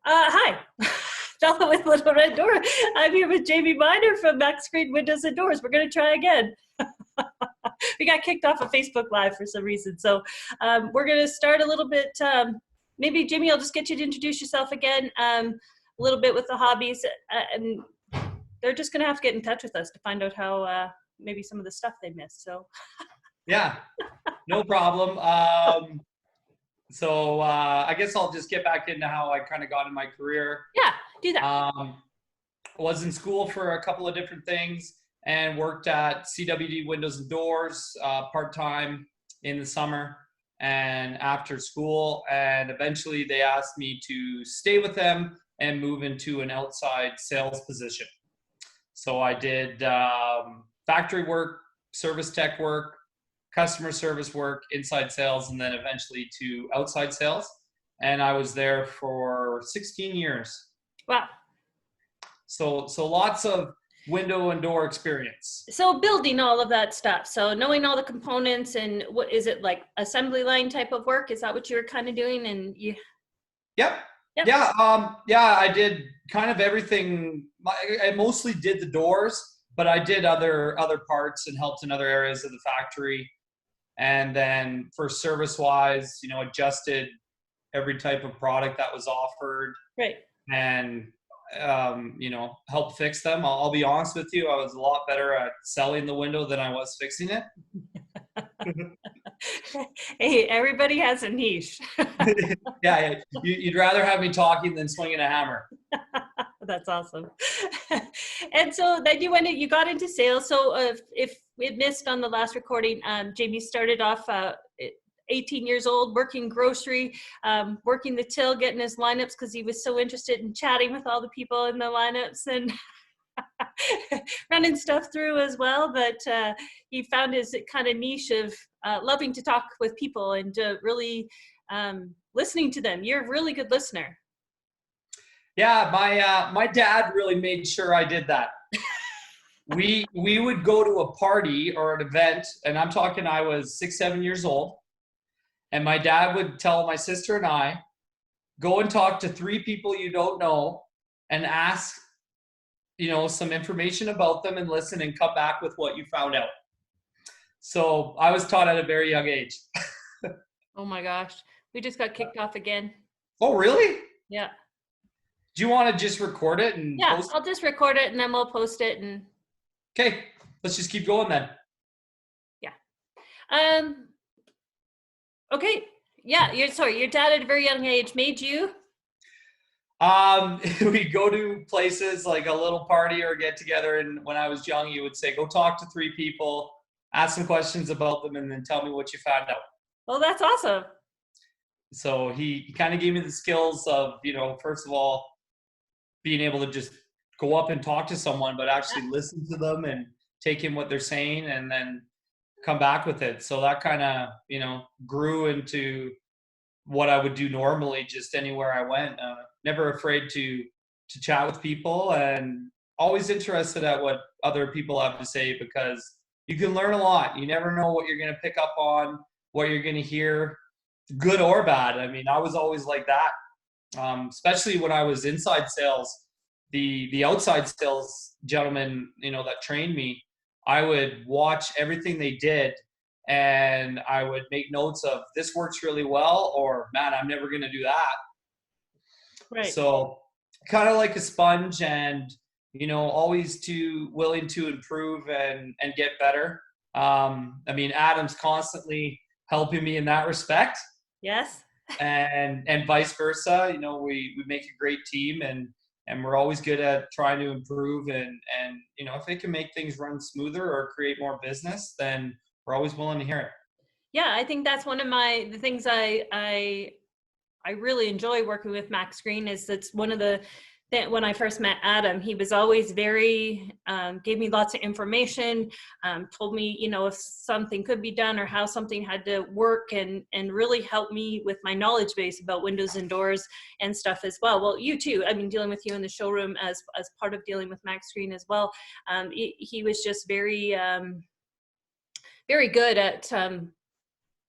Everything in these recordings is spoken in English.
Hi, Bella with Little Red Door. I'm here with Jayme Minor from MAXgreen Windows and Doors. We're going to try again. We got kicked off of Facebook Live for some reason. So we're going to start a little bit. Maybe, Jayme, I'll just get you to introduce yourself again, a little bit with the hobbies. And they're just going to have to get in touch with us to find out how maybe some of the stuff they missed. So, yeah, no problem. I guess I'll just get back into how I kind of got in my career. yeah, do that. Was in school for a couple of different things and worked at CWD Windows and Doors part-time in the summer and after school. And eventually they asked me to stay with them and move into an outside sales position. So I did factory work, service tech work, customer service work, inside sales, and then eventually to outside sales. And I was there for 16 years. Wow. So lots of window and door experience. So building all of that stuff. So knowing all the components and what is it, like assembly line type of work? Is that what you were kind of doing? And you. Yep. Yep. Yeah. I did kind of everything. I mostly did the doors, but I did other parts and helped in other areas of the factory. And then for service-wise, adjusted every type of product that was offered. Right. And, help fix them. I'll be honest with you, I was a lot better at selling the window than I was fixing it. Hey, everybody has a niche. Yeah, you'd rather have me talking than swinging a hammer. That's awesome. And so then you got into sales. So if we missed on the last recording, Jayme started off 18 years old, working grocery, working the till, getting his lineups because he was so interested in chatting with all the people in the lineups and running stuff through as well. But he found his kind of niche of loving to talk with people and really listening to them. You're a really good listener. Yeah, my dad really made sure I did that. We would go to a party or an event, and I'm talking I was 6, 7 years old, and my dad would tell my sister and I, go and talk to 3 people you don't know and ask, some information about them and listen and come back with what you found out. So I was taught at a very young age. Oh my gosh, we just got kicked off again. Oh, really? Yeah. Do you want to just record it and post it? I'll just record it and then we'll post it. And okay, let's just keep going then. Yeah. Okay. Yeah. Your dad at a very young age made you. We'd go to places like a little party or get together, and when I was young, you would say, "Go talk to 3 people, ask some questions about them, and then tell me what you found out." Well, that's awesome. So he kind of gave me the skills of, first of all, being able to just go up and talk to someone, but actually listen to them and take in what they're saying and then come back with it. So that kind of, grew into what I would do normally just anywhere I went. Never afraid to chat with people and always interested at what other people have to say because you can learn a lot. You never know what you're going to pick up on, what you're going to hear, good or bad. I mean, I was always like that. Especially when I was inside sales, the outside sales gentlemen, that trained me, I would watch everything they did and I would make notes of this works really well or man, I'm never going to do that. Right. So kind of like a sponge and, always willing to improve and get better. I mean, Adam's constantly helping me in that respect. Yes. And vice versa, we make a great team and we're always good at trying to improve and if it can make things run smoother or create more business, then we're always willing to hear it. Yeah, I think that's one of the things I really enjoy working with MAXgreen is that's one of the when I first met Adam, he was always very, gave me lots of information, told me, if something could be done or how something had to work and really helped me with my knowledge base about windows and doors and stuff as well. Well, you too, I mean, dealing with you in the showroom as part of dealing with MAXgreen as well. He was just very, very good at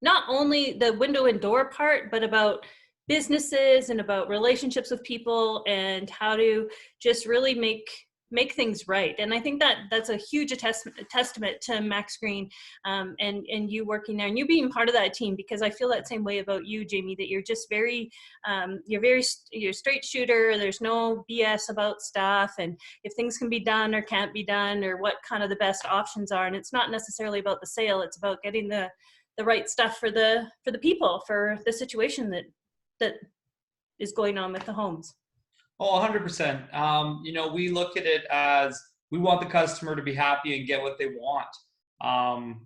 not only the window and door part, but about businesses and about relationships with people and how to just really make things right. And I think that that's a huge testament to MAXgreen, and you working there and you being part of that team, because I feel that same way about you, Jayme, that you're just you're a straight shooter. There's no BS about stuff, and if things can be done or can't be done, or what kind of the best options are. And it's not necessarily about the sale, it's about getting the right stuff for the people, for the situation that is going on with the homes. Oh, 100%. We look at it as we want the customer to be happy and get what they want. I'll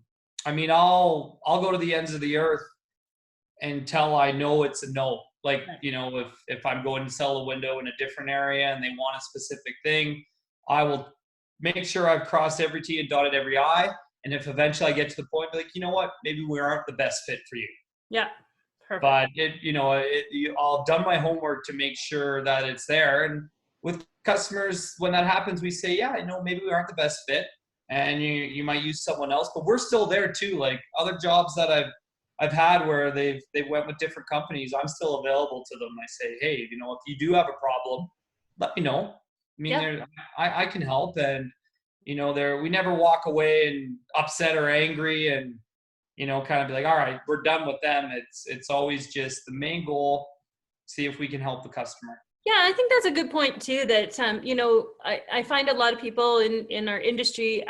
go to the ends of the earth until I know it's a no. Like, if I'm going to sell a window in a different area and they want a specific thing, I will make sure I've crossed every T and dotted every I. And if eventually I get to the point, be like, you know what, maybe we aren't the best fit for you. Yeah. Perfect. But I've done my homework to make sure that it's there. And with customers, when that happens, we say, yeah, maybe we aren't the best fit, and you might use someone else, but we're still there too. Like other jobs that I've had where they went with different companies, I'm still available to them. I say, hey, if you do have a problem, let me know. I can help, and we never walk away and upset or angry and kind of be like, all right, we're done with them. It's always just the main goal, see if we can help the customer. Yeah, I think that's a good point too, that, I find a lot of people in our industry,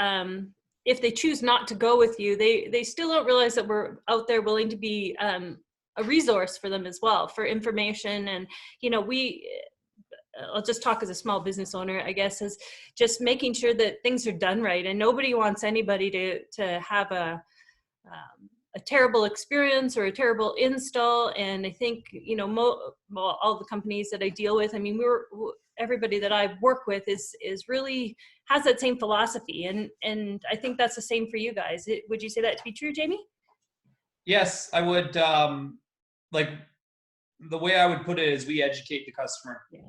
if they choose not to go with you, they still don't realize that we're out there willing to be a resource for them as well, for information. And, I'll just talk as a small business owner, I guess, is just making sure that things are done right. And nobody wants anybody to have a terrible experience or a terrible install. And I think, all the companies that I deal with, everybody that I work with is really has that same philosophy. And I think that's the same for you guys. Would you say that to be true, Jayme? Yes, I would. Like the way I would put it is we educate the customer. Yeah.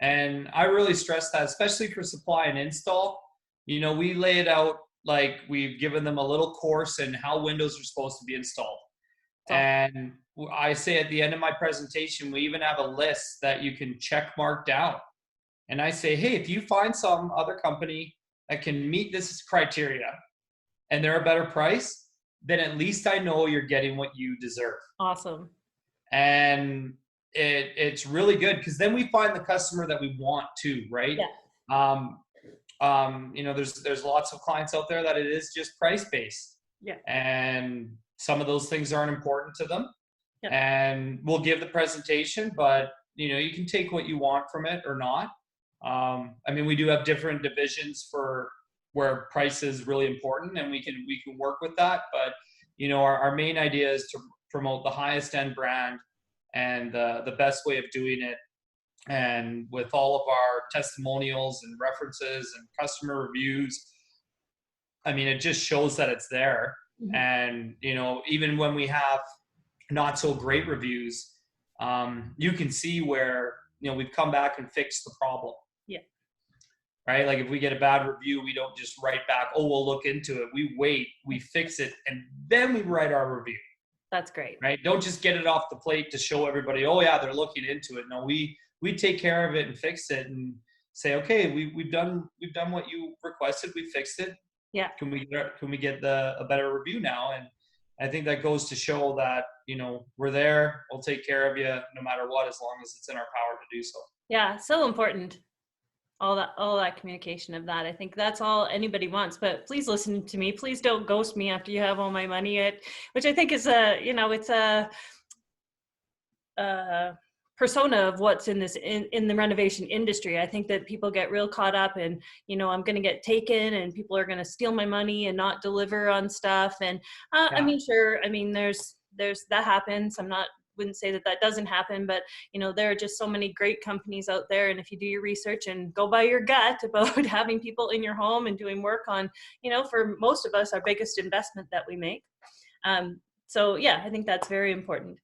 And I really stress that, especially for supply and install. We lay it out like we've given them a little course in how windows are supposed to be installed. And I say at the end of my presentation, we even have a list that you can check mark down. And I say, hey, if you find some other company that can meet this criteria and they're a better price, then at least I know you're getting what you deserve. Awesome. And it's really good, because then we find the customer that we want to, right? Yeah. There's lots of clients out there that it is just price based. Yeah. And some of those things aren't important to them. Yeah. And we'll give the presentation, but you can take what you want from it or not. We do have different divisions for where price is really important, and we can work with that. But our main idea is to promote the highest end brand and the best way of doing it. And with all of our testimonials and references and customer reviews, it just shows that it's there. Mm-hmm. And, even when we have not so great reviews, you can see where, we've come back and fixed the problem. Yeah. Right? Like if we get a bad review, we don't just write back, oh, we'll look into it. We wait, we fix it, and then we write our review. That's great. Right? Don't just get it off the plate to show everybody, oh yeah, they're looking into it. No, we take care of it and fix it and say, okay, we've done what you requested. We fixed it. Yeah. Can we get a better review now? And I think that goes to show that, we're there. We'll take care of you no matter what, as long as it's in our power to do so. Yeah. So important. All that communication of that. I think that's all anybody wants, but please listen to me. Please don't ghost me after you have all my money, which I think is it's a persona of what's in the renovation industry. I think that people get real caught up in, I'm going to get taken and people are going to steal my money and not deliver on stuff. And sure. There's that happens. Wouldn't say that doesn't happen, but there are just so many great companies out there. And if you do your research and go by your gut about having people in your home and doing work on, for most of us, our biggest investment that we make. So yeah, I think that's very important.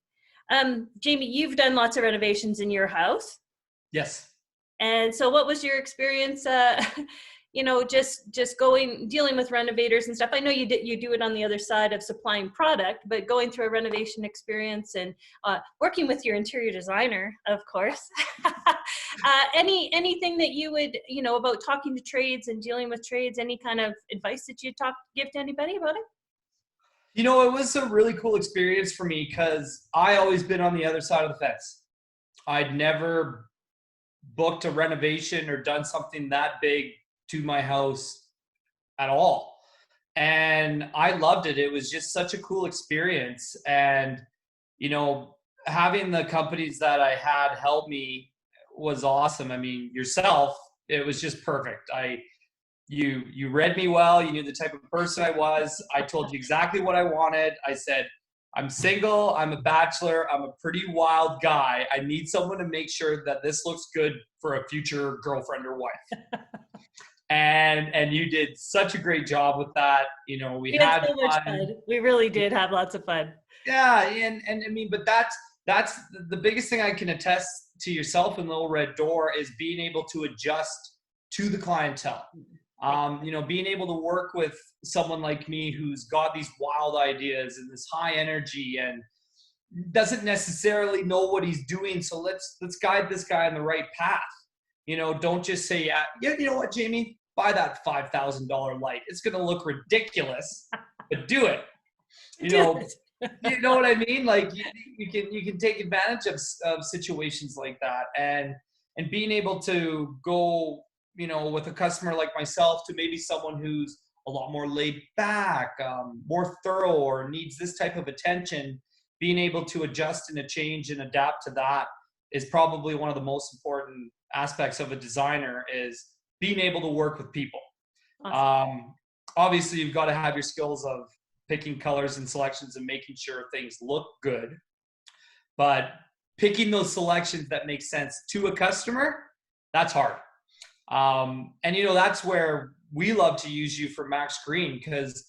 Jayme, you've done lots of renovations in your house. Yes. And so what was your experience just dealing with renovators and stuff. I know you do it on the other side of supplying product, but going through a renovation experience and working with your interior designer, of course. Anything that you would, about talking to trades and dealing with trades, any kind of advice that you'd give to anybody about it? It was a really cool experience for me because I always been on the other side of the fence. I'd never booked a renovation or done something that big to my house at all. And I loved it. It was just such a cool experience. And, having the companies that I had help me was awesome. I mean, yourself, it was just perfect. You read me well. You knew the type of person I was. I told you exactly what I wanted. I said, I'm single, I'm a bachelor, I'm a pretty wild guy. I need someone to make sure that this looks good for a future girlfriend or wife. And you did such a great job with that. We had so much fun. We really did have lots of fun. Yeah, and I mean, but that's the biggest thing I can attest to yourself in Little Red Door is being able to adjust to the clientele. Being able to work with someone like me who's got these wild ideas and this high energy and doesn't necessarily know what he's doing. So let's guide this guy on the right path. Don't just say, yeah, you know what, Jayme, buy that $5,000 light. It's going to look ridiculous, but do it. You know what I mean? Like you can take advantage of situations like that and being able to go, with a customer like myself to maybe someone who's a lot more laid back, more thorough, or needs this type of attention, being able to adjust and to change and adapt to that is probably one of the most important aspects of a designer is being able to work with people. Awesome. Obviously, you've got to have your skills of picking colors and selections and making sure things look good, but picking those selections that make sense to a customer, that's hard. That's where we love to use you for MAXgreen, because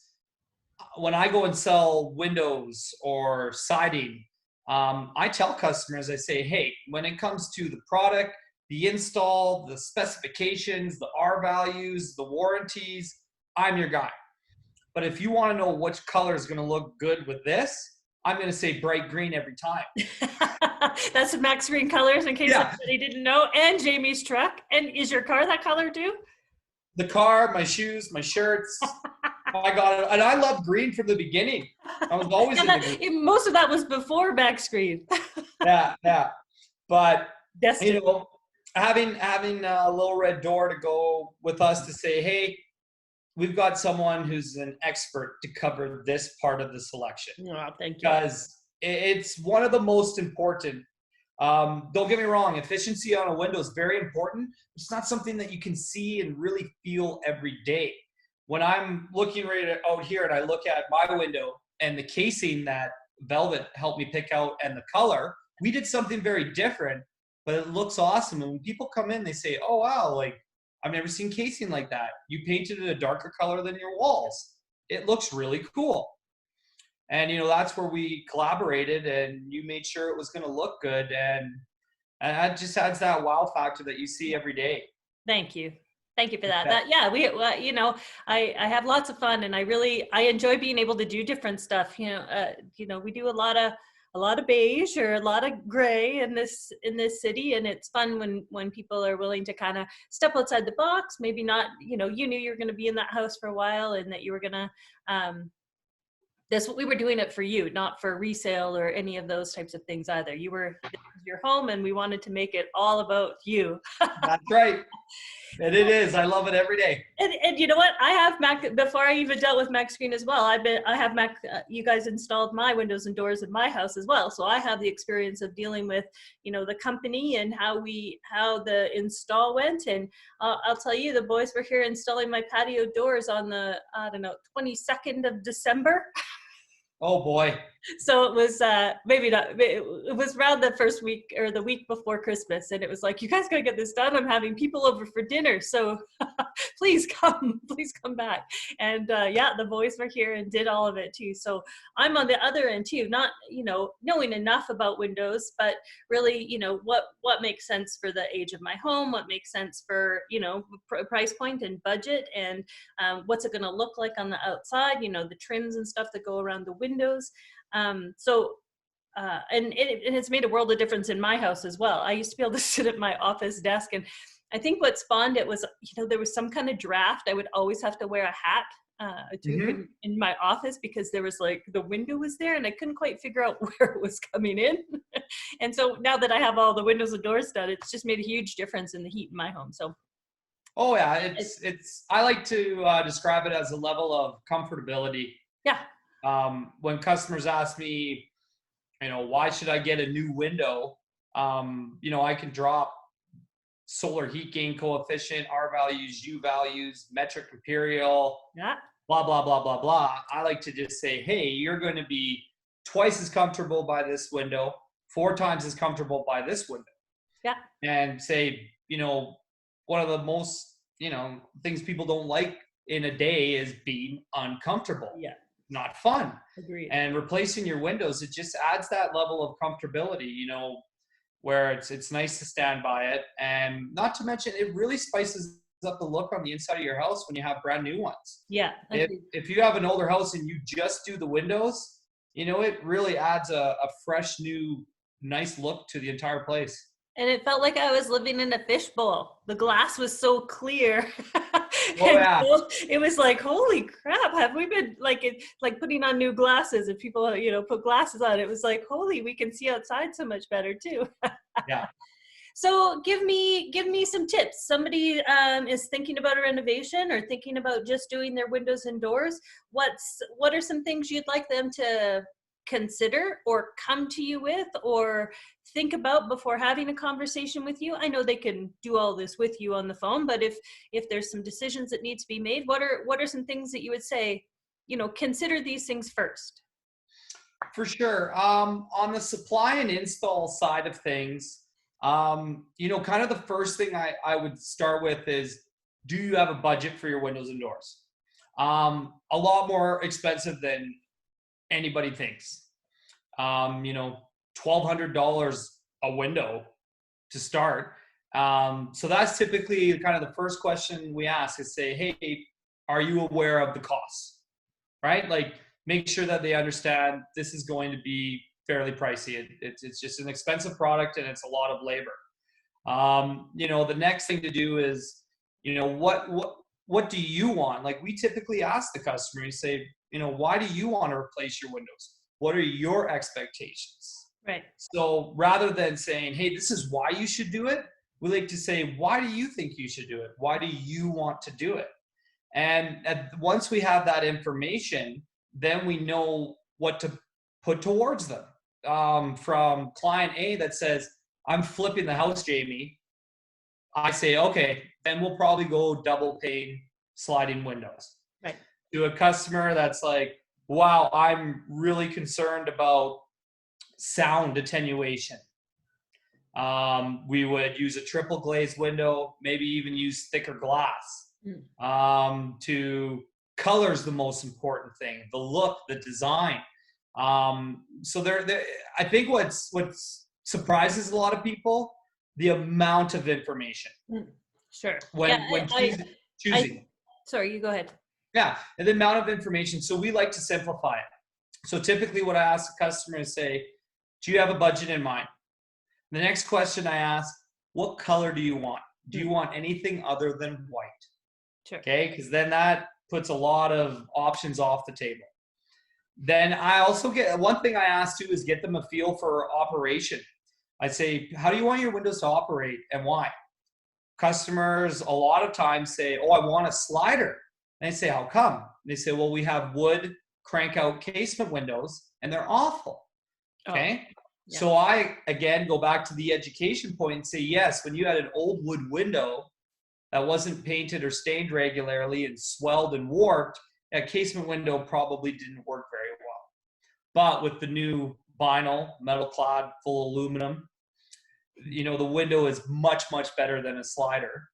when I go and sell windows or siding, I tell customers, I say, hey, when it comes to the product, the install, the specifications, the R values, the warranties, I'm your guy. But if you want to know which color is going to look good with this, I'm going to say bright green every time. That's MAXgreen colors, in case anybody didn't know. And Jayme's truck. And is your car that color too? The car, my shoes, my shirts. I got it. And I loved green from the beginning. I was always most of that was before MAXgreen. Yeah. But having a Little Red Door to go with us to say, hey, we've got someone who's an expert to cover this part of the selection. Oh, thank you. Because it's one of the most important. Don't get me wrong, efficiency on a window is very important. It's not something that you can see and really feel every day. When I'm looking right out here and I look at my window and the casing that Velvet helped me pick out and the color, we did something very different, but it looks awesome. And when people come in, they say, oh, wow, like, I've never seen casing like that. You painted it a darker color than your walls. It looks really cool. And, that's where we collaborated and you made sure it was going to look good. And that just adds that wow factor that you see every day. Thank you. Thank you for that. I have lots of fun and I enjoy being able to do different stuff. We do a lot of beige or a lot of gray in this city, and it's fun when people are willing to kind of step outside the box. Maybe not, you knew you were going to be in that house for a while and that you were going to we were doing it for you, not for resale or any of those types of things either. This was your home and we wanted to make it all about you. That's right. And it is. I love it every day. And you know what? I have before I even dealt with MAXgreen as well. I have you guys installed my windows and doors in my house as well. So I have the experience of dealing with, the company and how the install went. And I'll tell you, the boys were here installing my patio doors on the, 22nd of December. Oh boy. So it was maybe not, it was around the first week or the week before Christmas. And it was like, you guys gotta get this done. I'm having people over for dinner. So please come, please come back. And yeah, the boys were here and did all of it too. So I'm on the other end too, not, knowing enough about windows, but really, what makes sense for the age of my home, what makes sense for, price point and budget, and what's it going to look like on the outside, the trims and stuff that go around the windows. And it's made a world of difference in my house as well. I used to be able to sit at my office desk, and I think what spawned it was, there was some kind of draft. I would always have to wear a hat in my office, because there was the window was there and I couldn't quite figure out where it was coming in. And so now that I have all the windows and doors done, it's just made a huge difference in the heat in my home. So. Oh yeah, it's I like to describe it as a level of comfortability. Yeah. When customers ask me, why should I get a new window? I can drop solar heat gain coefficient, R values, U values, metric imperial, yeah, blah, blah, blah, blah, blah. I like to just say, hey, you're going to be twice as comfortable by this window, 4 times as comfortable by this window. Yeah. And say, one of the most, things people don't like in a day is being uncomfortable. Yeah. Not fun. Agreed. And replacing your windows, it just adds that level of comfortability, where it's nice to stand by it. And not to mention, it really spices up the look on the inside of your house when you have brand new ones. Yeah. If you have an older house and you just do the windows, it really adds a fresh, new, nice look to the entire place. And it felt like I was living in a fishbowl. The glass was so clear. Oh yeah. So it was like, holy crap, have we been like putting on new glasses, and people, put glasses on. It was like, holy, we can see outside so much better too. Yeah. So give me some tips. Somebody is thinking about a renovation or thinking about just doing their windows and doors. What are some things you'd like them to consider or come to you with or think about before having a conversation with you? I know they can do all this with you on the phone, but if there's some decisions that need to be made, what are some things that you would say, consider these things first? For sure. On the supply and install side of things, kind of the first thing I would start with is, do you have a budget for your windows and doors? A lot more expensive than anybody thinks. $1,200 a window to start. So that's typically kind of the first question we ask, is say, hey, are you aware of the costs? Right? Like, make sure that they understand this is going to be fairly pricey. It's just an expensive product and it's a lot of labor. The next thing to do is, what do you want? Like, we typically ask the customer, you say, why do you want to replace your windows? What are your expectations? Right. So rather than saying, hey, this is why you should do it, we like to say, why do you think you should do it? Why do you want to do it? And once we have that information, then we know what to put towards them. From client A that says, I'm flipping the house, Jayme, I say, okay, then we'll probably go double pane sliding windows. Right. To a customer that's like, wow, I'm really concerned about sound attenuation. We would use a triple glazed window, maybe even use thicker glass. To color's the most important thing, the look, the design. So I think what surprises a lot of people, the amount of information. Sure. When choosing. Sorry, you go ahead. Yeah, and the amount of information. So we like to simplify it. So typically what I ask the customer is say, do you have a budget in mind? The next question I ask, what color do you want? Do you want anything other than white? Sure. Okay, because then that puts a lot of options off the table. Then I also get, one thing I ask too is get them a feel for operation. I say, how do you want your windows to operate and why? Customers a lot of times say, oh, I want a slider. And I say, how come? And they say, well, we have wood crank out casement windows and they're awful. Okay. Oh, yeah. So I, again, go back to the education point and say, yes, when you had an old wood window that wasn't painted or stained regularly and swelled and warped, that casement window probably didn't work very well. But with the new vinyl, metal clad, full aluminum, the window is much, much better than a slider.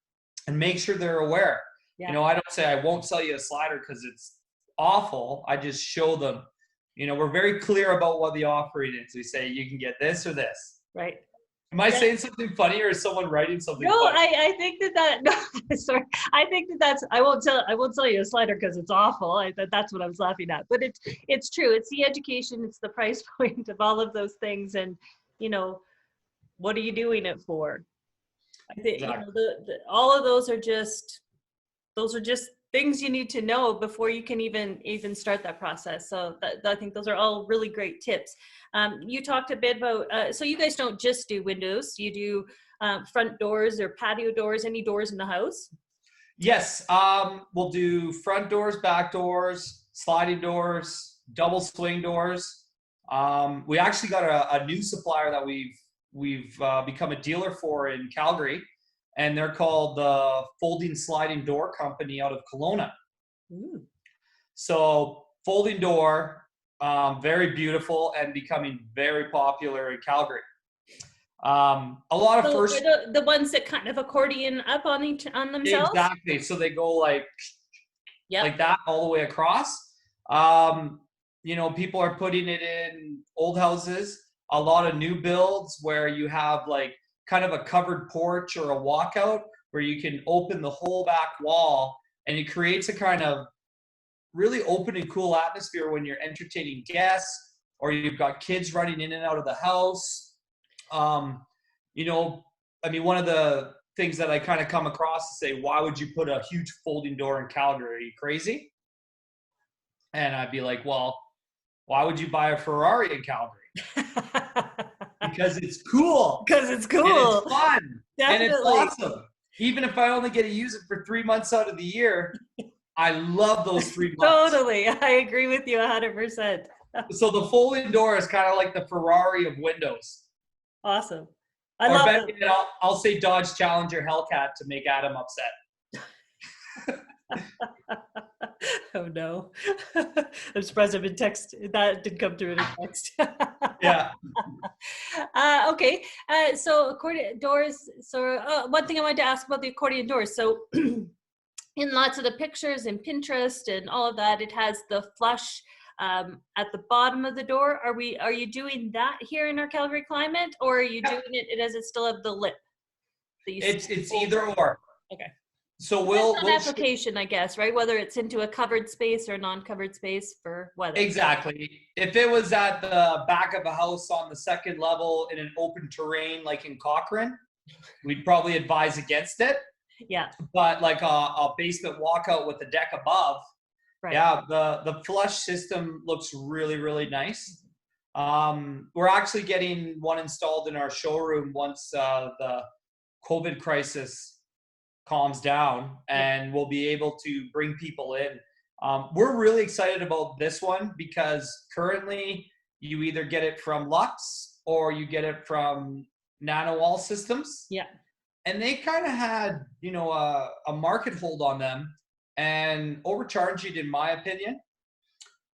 And make sure they're aware. You Yeah. know, I don't say I won't sell you a slider because it's awful. I just show them, you know, we're very clear about what the offering is. We say you can get this or this. Right. Am I Yeah. saying something funny or is someone writing something No, funny? I think that no, sorry. I think that's I won't tell you a slider because it's awful. That's what I was laughing at. But it's true. It's the education, it's the price point of all of those things, and you know, what are you doing it for? I think you know Exactly. all of those are just things you need to know before you can even start that process. So I think those are all really great tips. You talked a bit about so you guys don't just do windows, you do front doors or patio doors, any doors in the house? Yes, we'll do front doors, back doors, sliding doors, double swing doors. We actually got a new supplier that we've become a dealer for in Calgary, and they're called the Folding Sliding Door Company out of Kelowna. Ooh. So folding door, very beautiful and becoming very popular in Calgary. A lot of So first, are the ones that kind of accordion up on themselves? exactly. So they go Yep. like that all the way across. Um, you know, people are putting it in old houses. A lot of new builds where you have like kind of a covered porch or a walkout where you can open the whole back wall, and it creates a kind of really open and cool atmosphere when you're entertaining guests or you've got kids running in and out of the house. Um, you know, I mean, one of the things that I kind of come across to say, why would you put a huge folding door in Calgary? Are you crazy? And I'd be like, well, why would you buy a Ferrari in Calgary? Because it's cool Because it's and it's cool. fun and it's Definitely. awesome. Even if I only get to use it for 3 months out of the year, I love those 3 months. Totally. I agree with you 100%. So the folding door is kind of like the Ferrari of windows. Awesome. I Or love better them. yet, I'll say Dodge Challenger Hellcat to make Adam upset. Oh no. I'm surprised I've been text that did come through in a text. Yeah. Okay. So accordion doors. So one thing I wanted to ask about the accordion doors. So in lots of the pictures and Pinterest and all of that, it has the flush at the bottom of the door. Are you doing that here in our Calgary climate, or are you doing it does it still have the lip that you It's either over? or. Okay. So Depends on we'll application, I guess, right? Whether it's into a covered space or non-covered space for weather. exactly. If it was at the back of a house on the second level in an open terrain like in Cochrane, we'd probably advise against it. Yeah, But like a basement walkout with a deck above, right. yeah, the flush system looks really, really nice. We're actually getting one installed in our showroom once the COVID crisis calms down, Yeah. and we'll be able to bring people in. We're really excited about this one because currently you either get it from Lux or you get it from Nano Wall Systems, Yeah. and they kind of had, you know, a market hold on them and overcharging, in my opinion,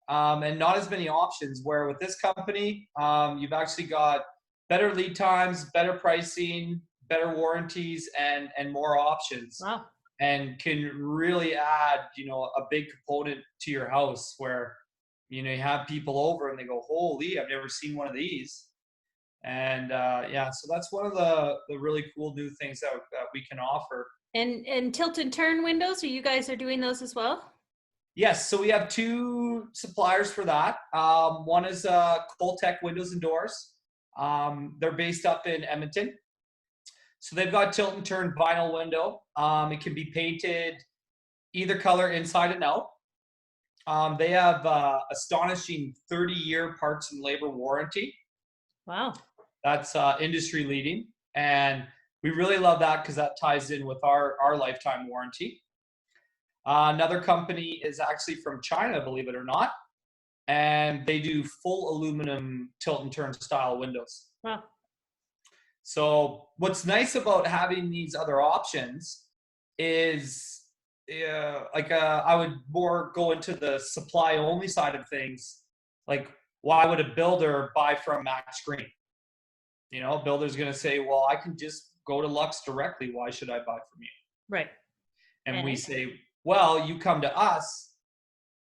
and not as many options. Where with this company, you've actually got better lead times, better pricing, better warranties, and more options, Wow. and can really add, you know, a big component to your house where, you know, you have people over and they go, holy, I've never seen one of these. And yeah, so that's one of the really cool new things that we can offer. And tilt and turn windows, so you guys are doing those as well? Yes, so we have two suppliers for that. One is Coltech Windows and Doors. They're based up in Edmonton. So they've got tilt and turn vinyl window. It can be painted either color inside and out. They have astonishing 30-year parts and labor warranty. Wow. That's industry leading. And we really love that because that ties in with our lifetime warranty. Another company is actually from China, believe it or not, and they do full aluminum tilt and turn style windows. Wow. So what's nice about having these other options is, I would more go into the supply only side of things. Like, why would a builder buy from MAXgreen? You know, a builder's going to say, well, I can just go to Lux directly. Why should I buy from you? Right. And we And say, Well, you come to us,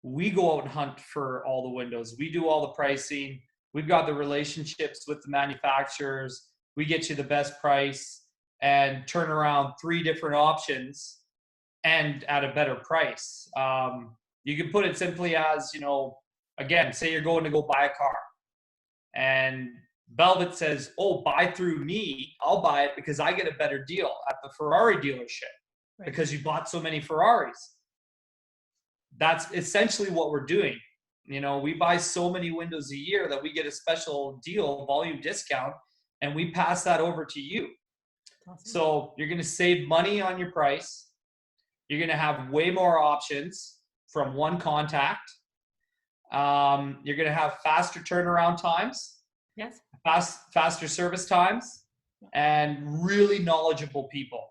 we go out and hunt for all the windows. We do all the pricing. We've got the relationships with the manufacturers. We get you the best price and turn around 3 different options and at a better price. You can put it simply as, again, say you're going to go buy a car and Velvet says, oh, buy through me. I'll buy it because I get a better deal at the Ferrari dealership because you bought so many Ferraris. That's essentially what we're doing. We buy so many windows a year that we get a special deal, volume discount, and we pass that over to you. Awesome. So you're going to save money on your price. You're going to have way more options from one contact. You're going to have faster turnaround times. Yes. Faster service times, and really knowledgeable people.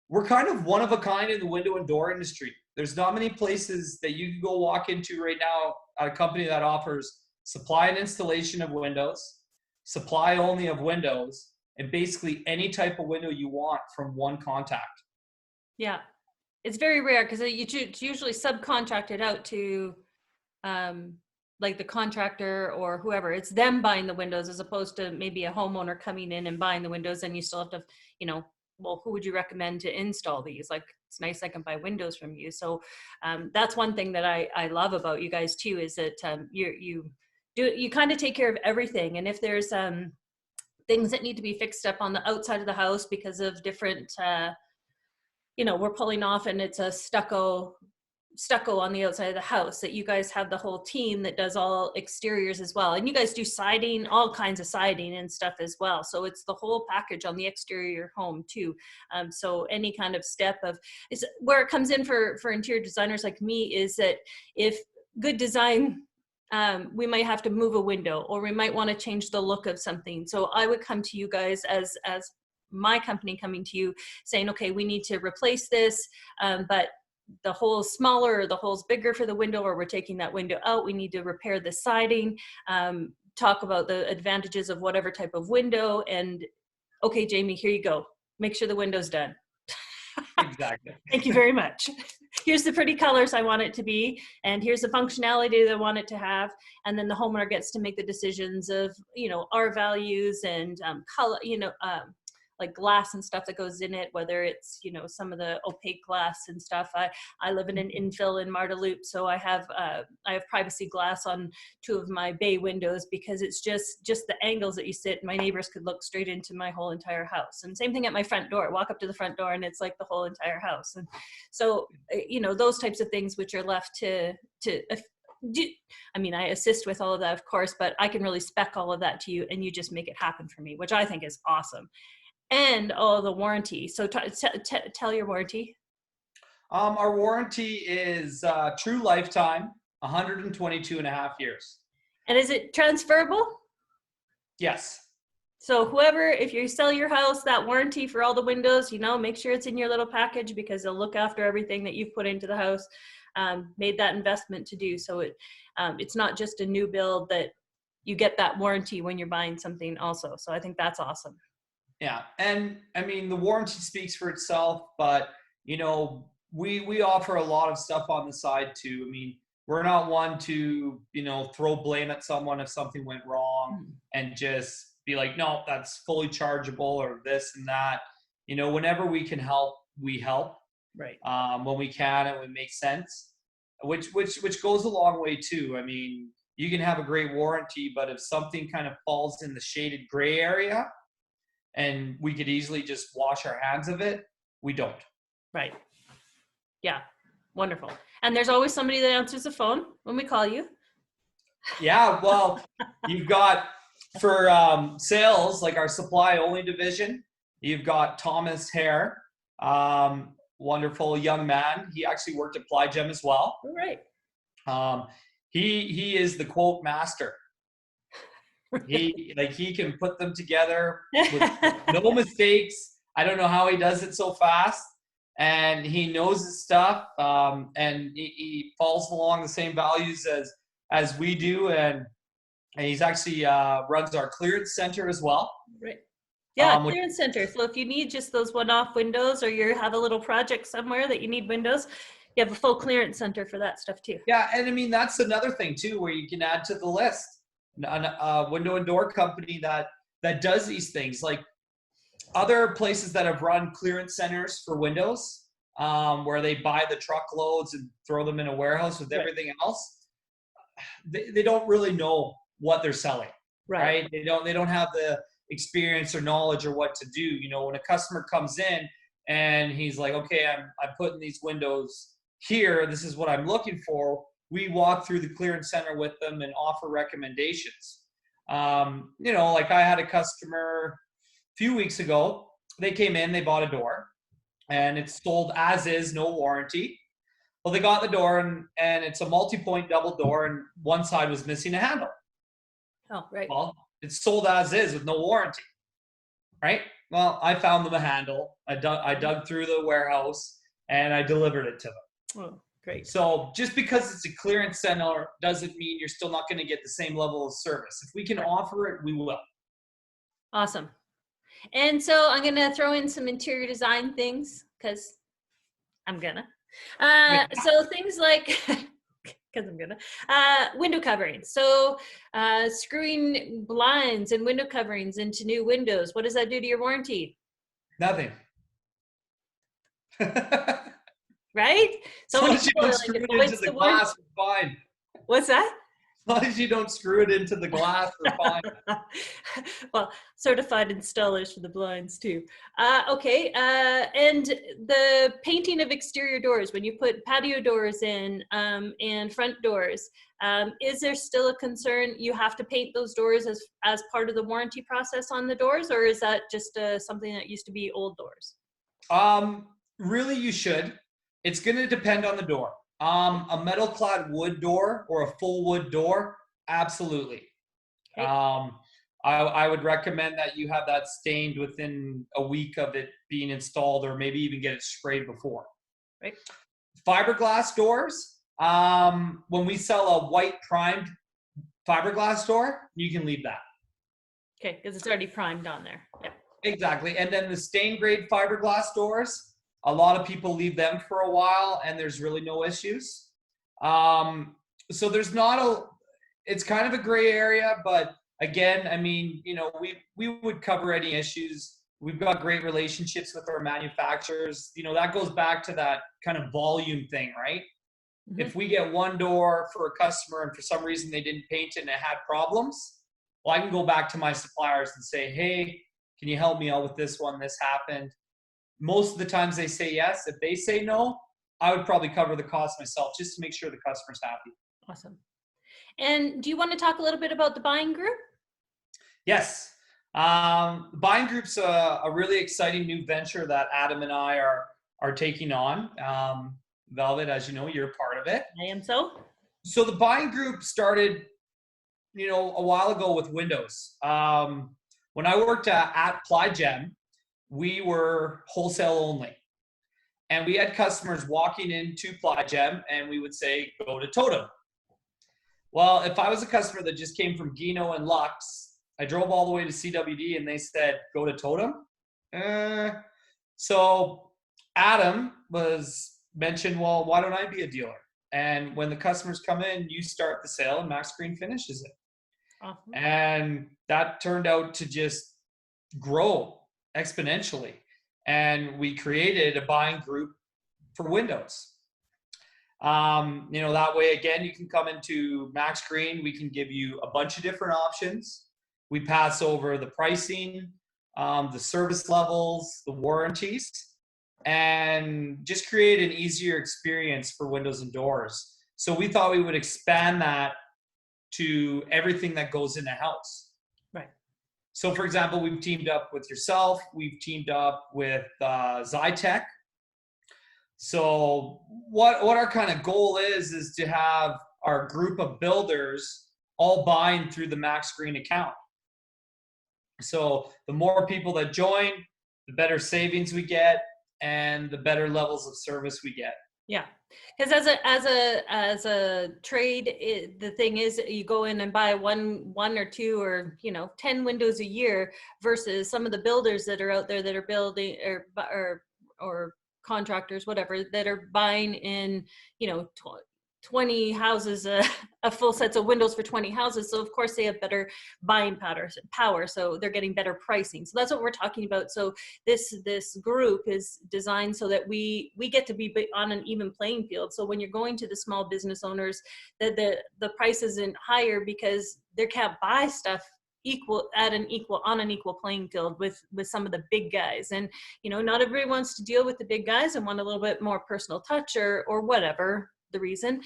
We're kind of one of a kind in the window and door industry. There's not many places that you can go walk into right now at a company that offers supply and installation of windows, supply only of windows, and basically any type of window you want from one contact. Yeah. It's very rare because it's usually subcontracted out to like the contractor or whoever. It's them buying the windows as opposed to maybe a homeowner coming in and buying the windows, and you still have to, well, who would you recommend to install these? Like, it's nice I can buy windows from you. So that's one thing that I love about you guys too, is that you kind of take care of everything. And if there's things that need to be fixed up on the outside of the house because of different, we're pulling off and it's a stucco on the outside of the house, that you guys have the whole team that does all exteriors as well. And you guys do siding, all kinds of siding and stuff as well. So it's the whole package on the exterior of your home too. So any kind of step is where it comes in for interior designers like me, is that if good design, we might have to move a window, or we might want to change the look of something. So I would come to you guys as my company coming to you saying, okay, we need to replace this, but the hole's smaller or the hole's bigger for the window, or we're taking that window out, we need to repair the siding, talk about the advantages of whatever type of window, and okay, Jayme, here you go. Make sure the window's done. Exactly. Thank you very much. Here's the pretty colors I want it to be, and here's the functionality that I want it to have. And then the homeowner gets to make the decisions of, our values and color, like glass and stuff that goes in it, whether it's, some of the opaque glass and stuff. I live in an infill in Marda Loop, so I have privacy glass on 2 of my bay windows, because it's just the angles that you sit. My neighbors could look straight into my whole entire house. And same thing at my front door. Walk up to the front door and it's like the whole entire house. And so, those types of things which are left to I assist with all of that, of course, but I can really spec all of that to you, and you just make it happen for me, which I think is awesome. And the warranty. So tell your warranty. Our warranty is true lifetime, 122.5 years. And is it transferable? Yes. So if you sell your house, that warranty for all the windows, make sure it's in your little package, because they'll look after everything that you've put into the house, made that investment to do. So it's not just a new build, that you get that warranty when you're buying something also. So I think that's awesome. Yeah. And the warranty speaks for itself, but we offer a lot of stuff on the side too. We're not one to, throw blame at someone if something went wrong and just be like, no, that's fully chargeable or this and that. Whenever we can help, we help. Right. When we can and it makes sense, which goes a long way too. You can have a great warranty, but if something kind of falls in the shaded gray area, and we could easily just wash our hands of it, we don't. Right. Yeah. Wonderful. And there's always somebody that answers the phone when we call you. Yeah. Well, you've got for sales, like our supply only division, you've got Thomas Hare, wonderful young man. He actually worked at Plygem as well. All right. He is the quote master. He can put them together with no mistakes. I don't know how he does it so fast, and he knows his stuff. And he falls along the same values as we do, and he's actually runs our clearance center as well. Right. Yeah, Which, clearance center. So if you need just those one-off windows, or you have a little project somewhere that you need windows, you have a full clearance center for that stuff too. yeah, and I mean that's another thing too, where you can add to the list a window and door company that does these things. Like other places that have run clearance centers for windows, where they buy the truckloads and throw them in a warehouse with Right. everything else. They don't really know what they're selling, Right. right? They don't have the experience or knowledge or what to do. You know, when a customer comes in and he's like, okay, I'm putting these windows here. This is what I'm looking for. We walk through the clearance center with them and offer recommendations. You know, like I had a customer a few weeks ago. They came in, they bought a door, and it's sold as is, no warranty. Well, they got the door, and it's a multi-point double door, and one side was missing a handle. Oh, right. Well, it's sold as is with no warranty, right? Well, I found them a handle. I dug through the warehouse, and I delivered it to them. Oh, great. So just because it's a clearance center doesn't mean you're still not going to get the same level of service. If we can offer it, we will. Awesome. And so I'm going to throw in some interior design things because I'm gonna. So things like, because I'm gonna, window coverings. So screwing blinds and window coverings into new windows. What does that do to your warranty? Nothing. Right? As long as you don't screw it into the glass, we're fine. What's that? As long as you don't screw it into the glass, we're fine. Well, certified installers for the blinds too. Okay, and the painting of exterior doors, when you put patio doors in and front doors, is there still a concern you have to paint those doors as part of the warranty process on the doors, or is that just something that used to be old doors? Really, you should. It's going to depend on the door. A metal clad wood door or a full wood door, absolutely. Okay. I would recommend that you have that stained within a week of it being installed, or maybe even get it sprayed before. Right. Fiberglass doors, when we sell a white primed fiberglass door, you can leave that. Okay, because it's already primed on there. Yeah. Exactly. And then the stain grade fiberglass doors, a lot of people leave them for a while and there's really no issues. So there's not it's kind of a gray area, but again, I mean, you know, we would cover any issues. We've got great relationships with our manufacturers. You know, that goes back to that kind of volume thing, right? Mm-hmm. If we get one door for a customer and for some reason they didn't paint it and it had problems, well, I can go back to my suppliers and say, hey, can you help me out with this one? This happened. Most of the times they say yes. If they say no, I would probably cover the cost myself just to make sure the customer's happy. Awesome. And do you want to talk a little bit about the buying group? Yes. The buying group's a really exciting new venture that Adam and I are taking on. Velvet, as you know, you're a part of it. I am so. So the buying group started, you know, a while ago with windows. When I worked at Plygem, we were wholesale only. And we had customers walking into Plygem and we would say, go to Totem. Well, if I was a customer that just came from Gino and Lux, I drove all the way to CWD and they said, go to Totem. So Adam was mentioned, well, why don't I be a dealer? And when the customers come in, you start the sale and MAXgreen finishes it. Uh-huh. And that turned out to just grow exponentially. And we created a buying group for windows. You know, that way, again, you can come into MAXgreen. We can give you a bunch of different options. We pass over the pricing, the service levels, the warranties, and just create an easier experience for windows and doors. So we thought we would expand that to everything that goes in a house. Right. So, for example, we've teamed up with yourself. We've teamed up with Zytec. So what our kind of goal is to have our group of builders all buying through the MAXgreen account. So the more people that join, the better savings we get and the better levels of service we get. Yeah, because as a trade, the thing is, you go in and buy one or two or 10 windows a year versus some of the builders that are out there that are building or contractors, whatever, that are buying in 20 houses, a full sets of windows for 20 houses. So of course they have better buying power, so they're getting better pricing. So that's what we're talking about. So this group is designed so that we get to be on an even playing field. So when you're going to the small business owners, that the price isn't higher because they can't buy stuff on an equal playing field with some of the big guys. And not everybody wants to deal with the big guys and want a little bit more personal touch or whatever the reason.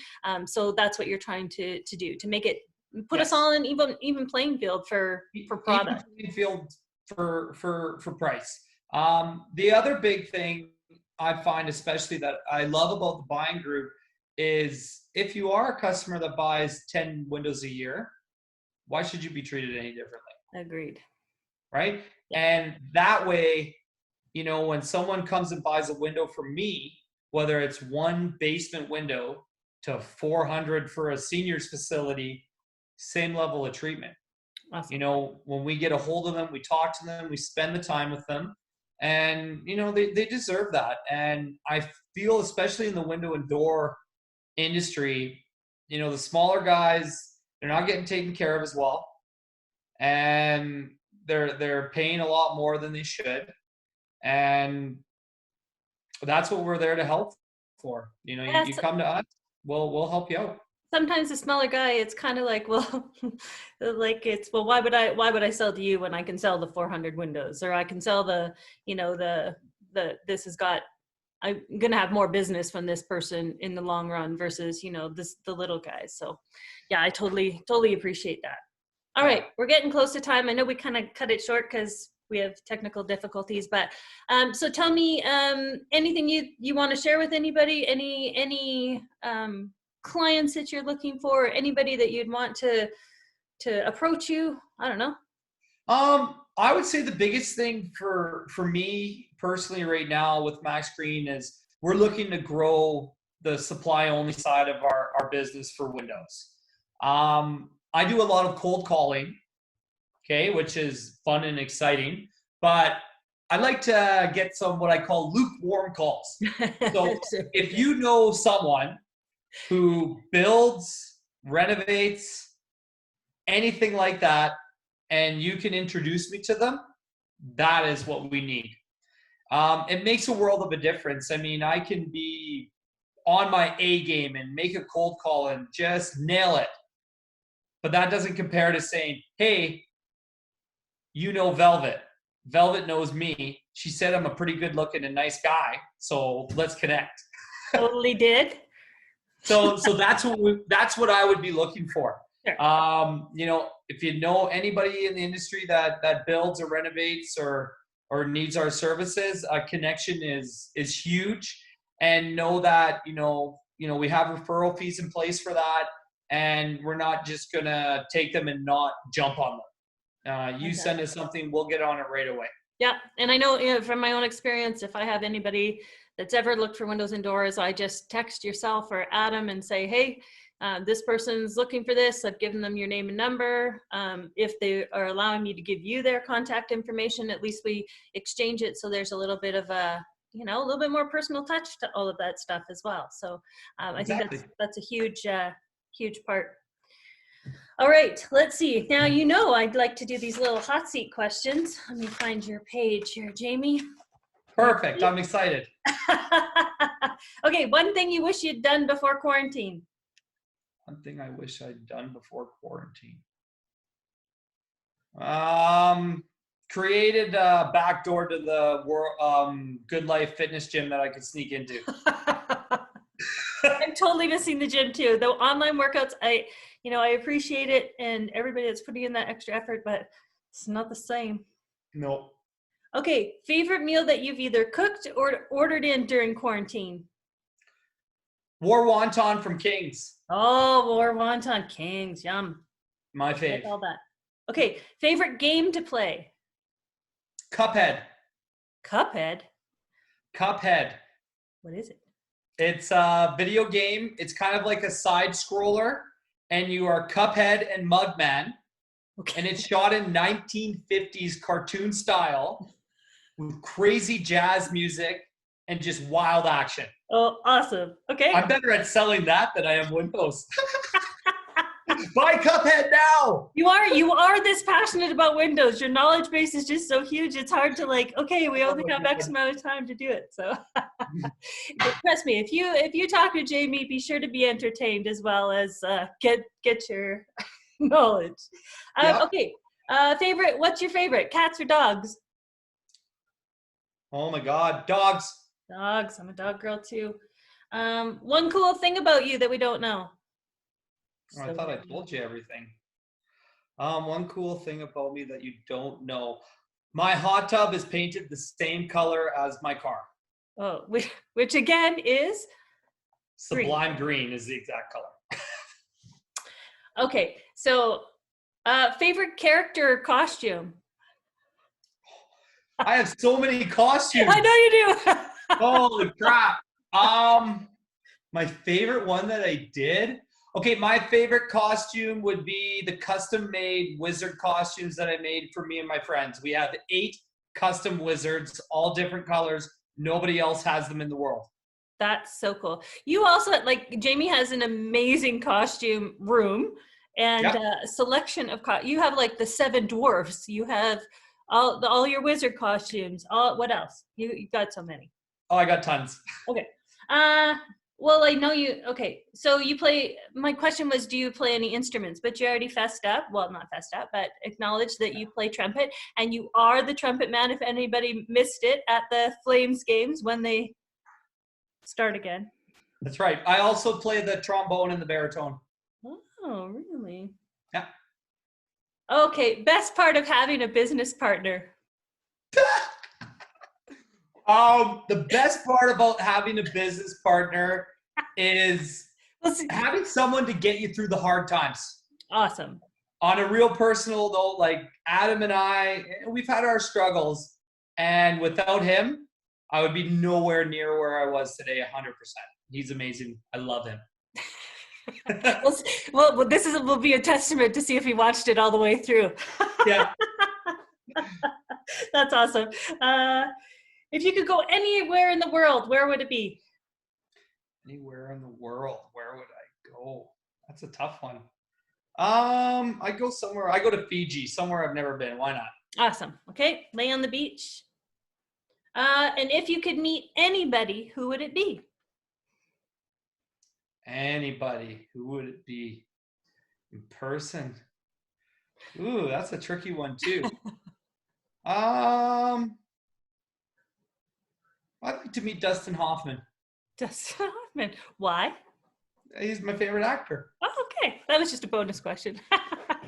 So that's what you're trying to do, to make it, put us all in even playing field for product. Even playing field for price. The other big thing I find, especially that I love about the buying group, is if you are a customer that buys 10 windows a year, why should you be treated any differently? Agreed. Right? Yeah. And that way, when someone comes and buys a window from me, whether it's one basement window to 400 for a seniors facility, same level of treatment. Awesome. When we get a hold of them, we talk to them, we spend the time with them, and they deserve that. And I feel, especially in the window and door industry, the smaller guys, they're not getting taken care of as well, and they're paying a lot more than they should. And that's what we're there to help for. You come to us, we'll help you out. Sometimes the smaller guy, it's kind of like, well, why would I sell to you when I can sell the 400 windows, or I can sell I'm gonna have more business from this person in the long run versus the little guys. So yeah, I totally appreciate that. All right, we're getting close to time. I know we kind of cut it short because we have technical difficulties, but so tell me anything you want to share with anybody, any clients that you're looking for, anybody that you'd want to approach you. I don't know. I would say the biggest thing for me personally right now with MAXgreen is we're looking to grow the supply only side of our business for windows. I do a lot of cold calling, okay, which is fun and exciting, but I like to get some what I call lukewarm calls. So if you know someone who builds, renovates, anything like that, and you can introduce me to them, that is what we need. It makes a world of a difference. I mean, I can be on my A game and make a cold call and just nail it. But that doesn't compare to saying, hey, Velvet. Velvet knows me. She said I'm a pretty good looking and nice guy, so let's connect. Totally did. So that's what I would be looking for. Sure. If you know anybody in the industry that builds or renovates or needs our services, a connection is huge. And know that we have referral fees in place for that, and we're not just gonna take them and not jump on them. You send us something, we'll get on it right away. Yeah, and I know from my own experience, if I have anybody that's ever looked for windows and doors, I just text yourself or Adam and say, hey, this person's looking for this. I've given them your name and number. If they are allowing me to give you their contact information, at least we exchange it. So there's a little bit of a little bit more personal touch to all of that stuff as well. So Exactly. I think that's a huge part. All right, let's see. Now, I'd like to do these little hot seat questions. Let me find your page here, Jayme. Perfect. I'm excited. Okay, one thing you wish you'd done before quarantine. One thing I wish I'd done before quarantine. Created a back door to the Good Life fitness gym that I could sneak into. I'm totally missing the gym too. The online workouts, I appreciate it, and everybody that's putting in that extra effort, but it's not the same. Nope. Okay, favorite meal that you've either cooked or ordered in during quarantine? War wonton from King's. Oh, War wonton King's, yum. My fave. All that. Okay, favorite game to play? Cuphead. Cuphead? Cuphead. What is it? It's a video game. It's kind of like a side scroller, and you are Cuphead and Mugman. Okay. And it's shot in 1950s cartoon style with crazy jazz music and just wild action. Oh, awesome. Okay. I'm better at selling that than I am Windows. Buy Cuphead now. You are this passionate about Windows. Your knowledge base is just so huge. It's hard to like, okay, we only have X amount of time to do it. So trust me, if you talk to Jayme, be sure to be entertained as well as get your knowledge. Yep. Okay. What's your favorite? Cats or dogs? Oh my God, dogs. Dogs. I'm a dog girl too. One cool thing about you that we don't know. Oh, I thought I told you everything. One cool thing about me that you don't know. My hot tub is painted the same color as my car. Oh, which again is? Sublime green is the exact color. Okay, so favorite character or costume? I have so many costumes. I know you do. Holy crap. My favorite one that I did. Okay, my favorite costume would be the custom-made wizard costumes that I made for me and my friends. We have 8 custom wizards, all different colors. Nobody else has them in the world. That's so cool. You also, like, Jayme has an amazing costume room and a selection of you have like the 7 dwarfs. You have all your wizard costumes. What else? You got so many. Oh, I got tons. Okay. Well, I know you. Okay, so you play. My question was, do you play any instruments? But you already fessed up. Well, not fessed up, but acknowledged that you play trumpet, and you are the trumpet man. If anybody missed it at the Flames games when they start again. That's right. I also play the trombone and the baritone. Oh, really? Yeah. Okay, best part of having a business partner. The best part about having a business partner is having someone to get you through the hard times. Awesome. On a real personal note, like Adam and I, we've had our struggles, and without him, I would be nowhere near where I was today, 100%. He's amazing. I love him. Well, this will be a testament to see if he watched it all the way through. Yeah. That's awesome. If you could go anywhere in the world, where would it be? Anywhere in the world, where would I go? That's a tough one. I go somewhere. I go to Fiji, somewhere I've never been. Why not? Awesome. Okay, lay on the beach. And if you could meet anybody, who would it be? Anybody. Who would it be? In person. Ooh, that's a tricky one too. I'd like to meet Dustin Hoffman. Dustin Hoffman. Why? He's my favorite actor. Oh, okay. That was just a bonus question.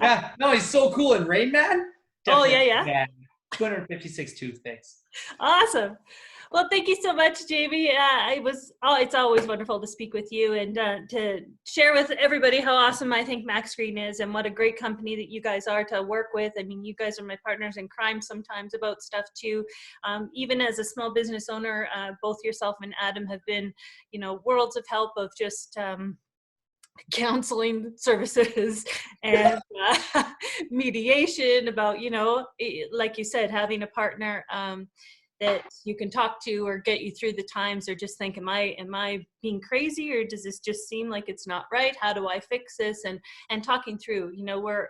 Yeah. No, he's so cool in Rain Man. Definitely. Oh, yeah. 256 toothpicks. Awesome. Well, thank you so much, Jayme. It's always wonderful to speak with you and to share with everybody how awesome I think MAXgreen is and what a great company that you guys are to work with. I mean, you guys are my partners in crime sometimes about stuff too. Even as a small business owner, both yourself and Adam have been, worlds of help of just counseling services and mediation about, like you said, having a partner that you can talk to or get you through the times, or just think, am I being crazy, or does this just seem like it's not right? How do I fix this? And talking through,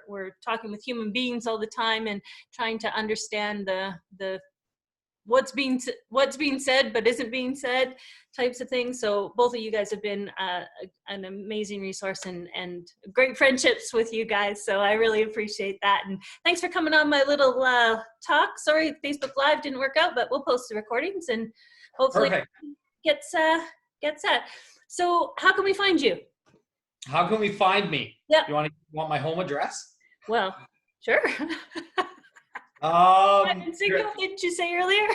we're talking with human beings all the time and trying to understand the what's being said but isn't being said types of things. So both of you guys have been an amazing resource and great friendships with you guys. So I really appreciate that. And thanks for coming on my little talk. Sorry, Facebook Live didn't work out, but we'll post the recordings and hopefully get set. So how can we find you? How can we find me? Yeah. You want my home address? Well, sure. Signal, didn't you say earlier?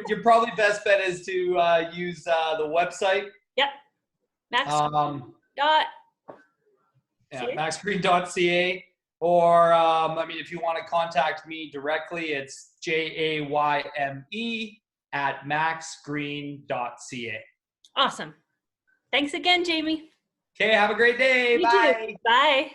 Your probably best bet is to use the website. Yep. MAXgreen.ca. Or, if you want to contact me directly, it's JAYME at maxgreen.ca. Awesome. Thanks again, Jayme. Okay, have a great day. You too. Bye. Bye.